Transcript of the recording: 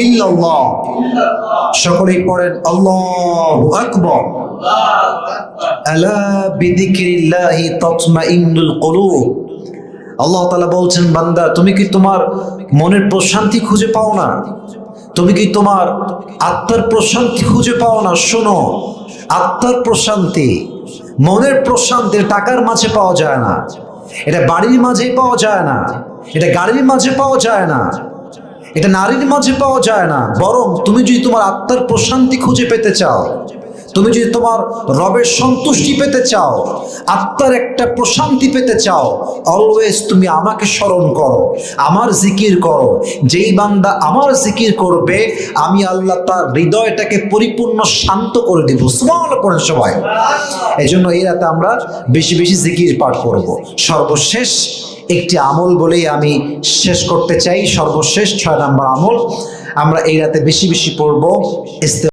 ইল্লাল্লাহ। সকলেই পড়েন আল্লাহু আকবার। আলা বিযিকরিল্লাহি তাতমাইন্নুল কুলুব। আল্লাহ তাআলা বলছেন, বান্দা তুমি কি তোমার মনের প্রশান্তি খুঁজে পাও না? তুমি কি তোমার আত্মার প্রশান্তি খুঁজে পাও না? শোনো, আত্মার প্রশান্তি, মনের প্রশান্তি টাকার মাঝে পাওয়া যায় না, এটা বাড়ির মাঝে পাওয়া যায় না, এটা গাড়ির মাঝে পাওয়া যায় না, এটা নারীর মাঝে পাওয়া যায় না। বরং তুমি যদি তোমার আত্মার প্রশান্তি খুঁজে পেতে চাও, তুমি যদি তোমার রবের সন্তুষ্টি পেতে চাও, আত্মার একটা প্রশান্তি পেতে চাও, অলওয়েজ তুমি আমাকে স্মরণ করো, আমার জিকির করো। যেই বান্দা আমার জিকির করবে, আমি আল্লাহ তার হৃদয়টাকে পরিপূর্ণ শান্ত করে দিব। সুবহানাল্লাহ পড়েন সবাই। এই জন্য এই রাতে আমরা বেশি বেশি জিকির পাঠ করব। সর্বশেষ একটি আমল বলেই আমি শেষ করতে চাই। সর্বশেষ 6 নম্বর আমল আমরা এই রাতে বেশি বেশি পড়ব।